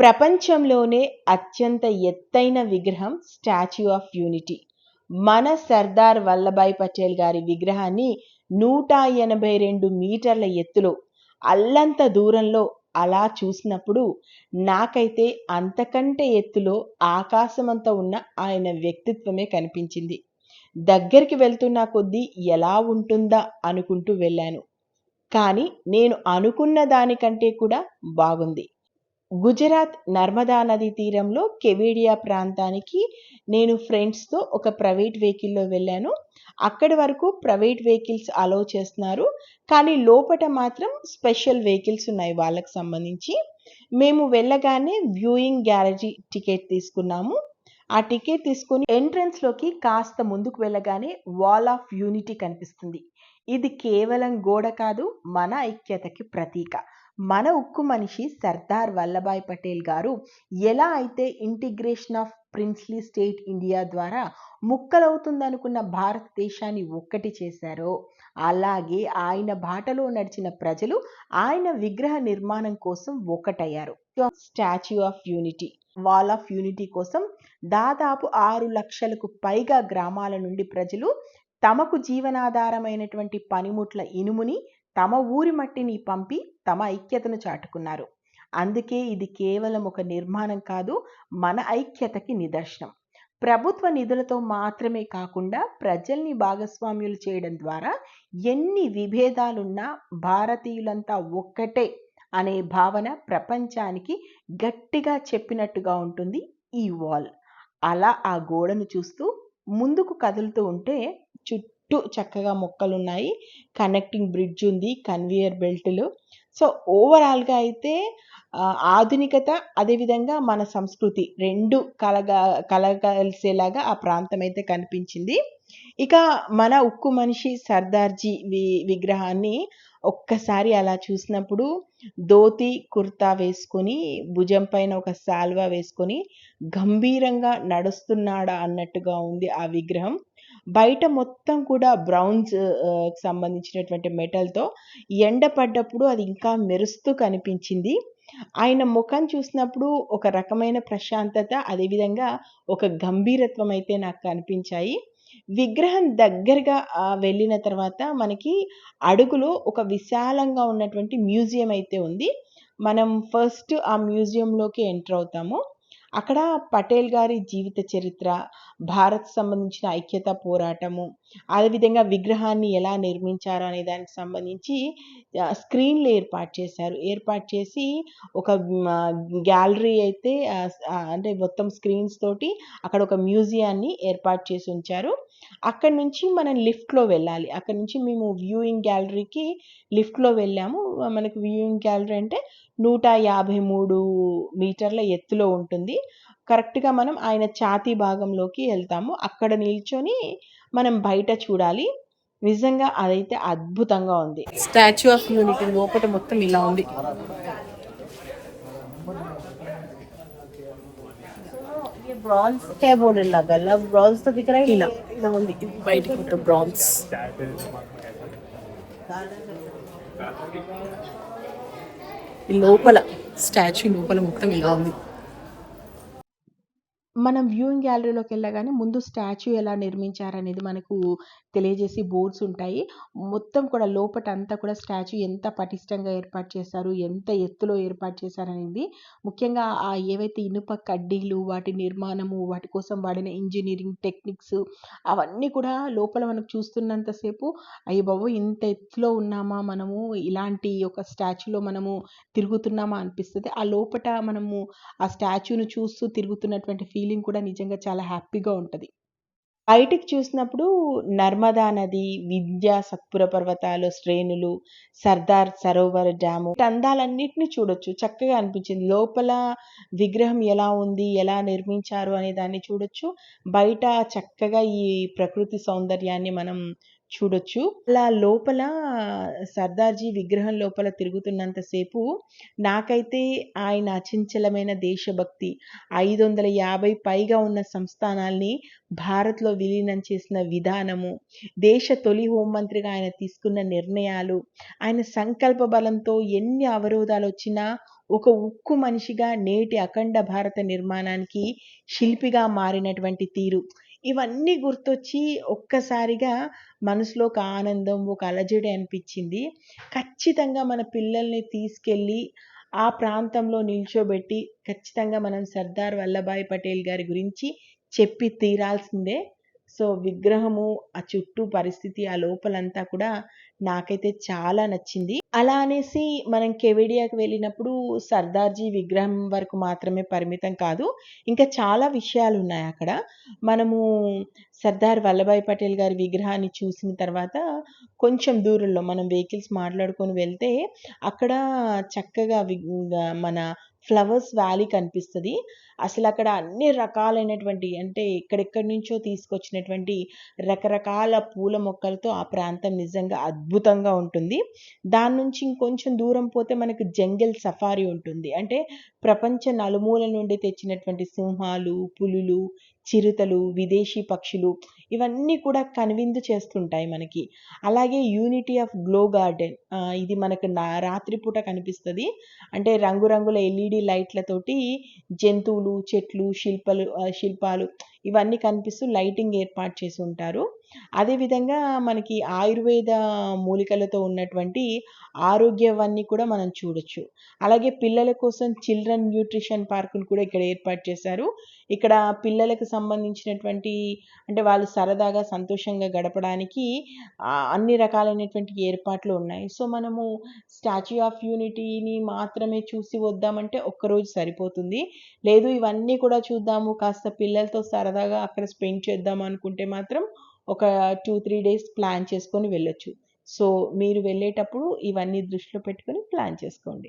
ప్రపంచంలోనే అత్యంత ఎత్తైన విగ్రహం స్టాచ్యూ ఆఫ్ యూనిటీ. మన సర్దార్ వల్లభాయ్ పటేల్ గారి విగ్రహాన్ని 182 మీటర్ల ఎత్తులో, అల్లంత దూరంలో అలా చూసినప్పుడు నాకైతే అంతకంటే ఎత్తులో ఆకాశమంత ఉన్న ఆయన వ్యక్తిత్వమే కనిపించింది. దగ్గరికి వెళ్తున్న కొద్దీ ఎలా ఉంటుందా అనుకుంటూ వెళ్ళాను. కానీ నేను అనుకున్న దానికంటే కూడా బాగుంది. గుజరాత్ నర్మదా నదీ తీరంలో కెవేడియా ప్రాంతానికి నేను ఫ్రెండ్స్‌తో ఒక ప్రైవేట్ వెహికల్‌లో వెళ్ళాను. అక్కడి వరకు ప్రైవేట్ వెహికల్స్ అలౌ చేస్తున్నారు. కానీ లోపట మాత్రం స్పెషల్ వెహికల్స్ ఉన్నాయి వాళ్ళకి సంబంధించి. మేము వెళ్ళగానే వ్యూయింగ్ గ్యాలరీ టికెట్ తీసుకున్నాము. ఆ టికెట్ తీసుకొని ఎంట్రన్స్‌లోకి కాస్త ముందుకు వెళ్ళగానే వాల్ ఆఫ్ యూనిటీ కనిపిస్తుంది. ఇది కేవలం గోడ కాదు, మన ఐక్యతకి ప్రతీక. మన ఉక్కు మనిషి సర్దార్ వల్లభాయ్ పటేల్ గారు ఎలా అయితే integration of princely state India ద్వారా ముక్కలవుతుందనుకున్న భారతదేశాన్ని ఒక్కటి చేశారో, అలాగే ఆయన బాటలో నడిచిన ప్రజలు ఆయన విగ్రహ నిర్మాణం కోసం ఒక్కటయ్యారు. Statue of unity, wall of unity కోసం దాదాపు 6 లక్షలకు పైగా గ్రామాల నుండి ప్రజలు తమకు జీవనాధారమైనటువంటి పనిముట్ల ఇనుముని, తమ ఊరి మట్టిని పంపి తమ ఐక్యతను చాటుకున్నారు. అందుకే ఇది కేవలం ఒక నిర్మాణం కాదు, మన ఐక్యతకి నిదర్శనం. ప్రభుత్వ నిధులతో మాత్రమే కాకుండా ప్రజల్ని భాగస్వామ్యులు చేయడం ద్వారా ఎన్ని విభేదాలున్నా భారతీయులంతా ఒక్కటే అనే భావన ప్రపంచానికి గట్టిగా చెప్పినట్టుగా ఉంటుంది ఈ వాల్. అలా ఆ గోడను చూస్తూ ముందుకు కదులుతూ ఉంటే చుట్టూ చక్కగా మొక్కలున్నాయి, కనెక్టింగ్ బ్రిడ్జ్ ఉంది, కన్వేయర్ బెల్టులు. సో ఓవరాల్గా అయితే ఆధునికత, అదేవిధంగా మన సంస్కృతి రెండు కలగలిసేలాగా ఆ ప్రాంతం అయితే కనిపించింది. ఇక మన ఉక్కు మనిషి సర్దార్జీ విగ్రహాన్ని ఒక్కసారి అలా చూసినప్పుడు ధోతి కుర్తా వేసుకొని, భుజం పైన ఒక శాల్వా వేసుకొని గంభీరంగా నడుస్తున్నాడా అన్నట్టుగా ఉంది ఆ విగ్రహం. బయట మొత్తం కూడా బ్రౌన్స్ సంబంధించినటువంటి మెటల్‌తో ఎండ పడ్డప్పుడు అది ఇంకా మెరుస్తూ కనిపించింది. ఆయన ముఖం చూసినప్పుడు ఒక రకమైన ప్రశాంతత, అదేవిధంగా ఒక గంభీరత్వం అయితే నాకు కనిపించాయి. విగ్రహం దగ్గరగా వెళ్ళిన తర్వాత మనకి అడుగులో ఒక విశాలంగా ఉన్నటువంటి మ్యూజియం అయితే ఉంది. మనం ఫస్ట్ ఆ మ్యూజియంలోకి ఎంటర్ అవుతాము. అక్కడ పటేల్ గారి జీవిత చరిత్ర, భారత్ సంబంధించిన ఐక్యతా పోరాటము, అదేవిధంగా విగ్రహాన్ని ఎలా నిర్మించారు అనే దానికి సంబంధించి స్క్రీన్‌లు ఏర్పాటు చేశారు. ఏర్పాటు చేసి ఒక గ్యాలరీ అయితే అంటే మొత్తం స్క్రీన్స్ తోటి అక్కడ ఒక మ్యూజియాన్ని ఏర్పాటు చేసి ఉంచారు. అక్కడి నుంచి మనం లిఫ్ట్‌లో వెళ్ళాలి. అక్కడి నుంచి మేము వ్యూయింగ్ గ్యాలరీకి లిఫ్ట్‌లో వెళ్ళాము. మనకి వ్యూయింగ్ గ్యాలరీ అంటే 153 మీటర్ల ఎత్తులో ఉంటుంది. కరెక్ట్‌గా మనం ఆయన ఛాతీ భాగంలోకి వెళ్తాము. అక్కడ నిల్చొని మనం బయట చూడాలి. నిజంగా అదైతే అద్భుతంగా ఉంది. స్టాచ్యూ ఆఫ్ యూనిటీ లోపల మొత్తం ఇలా ఉంది. ब्रॉन्ज क्या बोल रहे लगा ब्रॉन्ज तो दिख रहा है ఇలా ఇలా ఉంది. ఇది బయటికి మొత్తం బ్రాంజ్. ఈ లోపల స్టాచ్యూ లోపల మొత్తం ఇలా ఉంది. మనం వ్యూయింగ్ గ్యాలరీలోకి వెళ్ళగానే ముందు స్టాచ్యూ ఎలా నిర్మించారనేది మనకు తెలియజేసి బోర్డ్స్ ఉంటాయి. మొత్తం కూడా లోపట అంతా కూడా స్టాచ్యూ ఎంత పటిష్టంగా ఏర్పాటు చేశారు, ఎంత ఎత్తులో ఏర్పాటు చేశారనేది, ముఖ్యంగా ఏవైతే ఇనుప కడ్డీలు, వాటి నిర్మాణము, వాటి కోసం వాడిన ఇంజనీరింగ్ టెక్నిక్స్ అవన్నీ కూడా లోపల మనకు చూస్తున్నంతసేపు అయ్య బాబోయ్! ఇంత ఎత్తులో ఉన్నామా మనము, ఇలాంటి ఒక స్టాచ్యూలో మనము తిరుగుతున్నామా అనిపిస్తది. ఆ లోపట మనము ఆ స్టాచ్యూని చూస్తూ తిరుగుతున్నటువంటి ఫీలింగ్ కూడా నిజంగా చాలా హ్యాపీగా ఉంటది. బయటికి చూసినప్పుడు నర్మదా నది, వింధ్య సత్పుర పర్వతాలు శ్రేణులు, సర్దార్ సరోవర్ డ్యాము అందాలన్నిటిని చూడొచ్చు. చక్కగా అనిపించింది. లోపల విగ్రహం ఎలా ఉంది, ఎలా నిర్మించారు అనే దాన్ని చూడొచ్చు. బయట చక్కగా ఈ ప్రకృతి సౌందర్యాన్ని మనం చూడొచ్చు. అలా లోపల సర్దార్జీ విగ్రహం లోపల తిరుగుతున్నంత సేపు నాకైతే ఆయన అచంచలమైన దేశభక్తి, 550 పైగా ఉన్న సంస్థానాల్ని భారత్‌లో విలీనం చేసిన విధానము, దేశ తొలి హోంమంత్రిగా ఆయన తీసుకున్న నిర్ణయాలు, ఆయన సంకల్ప బలంతో ఎన్ని అవరోధాలొచ్చినా ఒక ఉక్కు మనిషిగా నేటి అఖండ భారత నిర్మాణానికి శిల్పిగా మారినటువంటి తీరు, ఇవన్నీ గుర్తొచ్చి ఒక్కసారిగా మనసులో ఒక ఆనందం, ఒక అలజడి అనిపించింది. ఖచ్చితంగా మన పిల్లల్ని తీసుకెళ్ళి ఆ ప్రాంతంలో నిల్చోబెట్టి ఖచ్చితంగా మనం సర్దార్ వల్లభాయ్ పటేల్ గారి గురించి చెప్పి తీరాల్సిందే. సో విగ్రహము, ఆ చుట్టూ పరిస్థితి, ఆ లోపలంతా కూడా నాకైతే చాలా నచ్చింది. అలా అనేసి మనం కెవేడియాకి వెళ్ళినప్పుడు సర్దార్జీ విగ్రహం వరకు మాత్రమే పరిమితం కాదు. ఇంకా చాలా విషయాలున్నాయి అక్కడ. మనము సర్దార్ వల్లభాయ్ పటేల్ గారి విగ్రహాన్ని చూసిన తర్వాత కొంచెం దూరంలో మనం వెహికల్స్ మాట్లాడుకొని వెళ్తే అక్కడ చక్కగా మన ఫ్లవర్స్ వ్యాలీ కనిపిస్తది. అసలక్కడ అన్ని రకాలైనటువంటి, అంటే ఎక్కడెక్కడి నుంచో తీసుకొచ్చినటువంటి రకరకాల పూల మొక్కలతో ఆ ప్రాంతం నిజంగా అద్భుతంగా ఉంటుంది. దాని నుంచి ఇంకొంచెం దూరం పోతే మనకు జంగల్ సఫారీ ఉంటుంది. అంటే ప్రపంచ నలుమూల నుండి తెచ్చినటువంటి సింహాలు, పులులు, చిరుతలు, విదేశీ పక్షులు, ఇవన్నీ కూడా కనువిందు చేస్తుంటాయి మనకి. అలాగే యూనిటీ ఆఫ్ గ్లో గార్డెన్, ఇది మనకు రాత్రిపూట కనిపిస్తది. అంటే రంగురంగుల ఎల్ఈడి లైట్లతోటి జంతువులు, చెట్లు, శిల్పాలు ఇవన్నీ కనిపిస్తూ లైటింగ్ ఏర్పాటు చేసి ఉంటారు. అదేవిధంగా మనకి ఆయుర్వేద మూలికలతో ఉన్నటువంటి ఆరోగ్యవన్నీ కూడా మనం చూడొచ్చు. అలాగే పిల్లల కోసం చిల్డ్రన్ న్యూట్రిషన్ పార్కును కూడా ఇక్కడ ఏర్పాటు చేశారు. ఇక్కడ పిల్లలకు సంబంధించినటువంటి, అంటే వాళ్ళు సరదాగా సంతోషంగా గడపడానికి అన్ని రకాలైనటువంటి ఏర్పాట్లు ఉన్నాయి. సో మనము స్టాచ్యూ ఆఫ్ యూనిటీని మాత్రమే చూసి వద్దామంటే ఒక్కరోజు సరిపోతుంది. లేదు ఇవన్నీ కూడా చూద్దాము, కాస్త పిల్లలతో సరదాగా అక్కడ స్పెండ్ చేద్దాం అనుకుంటే మాత్రం ఒక 2-3 డేస్ ప్లాన్ చేసుకొని వెళ్ళొచ్చు. సో మీరు వెళ్ళేటప్పుడు ఇవన్నీ దృష్టిలో పెట్టుకొని ప్లాన్ చేసుకోండి.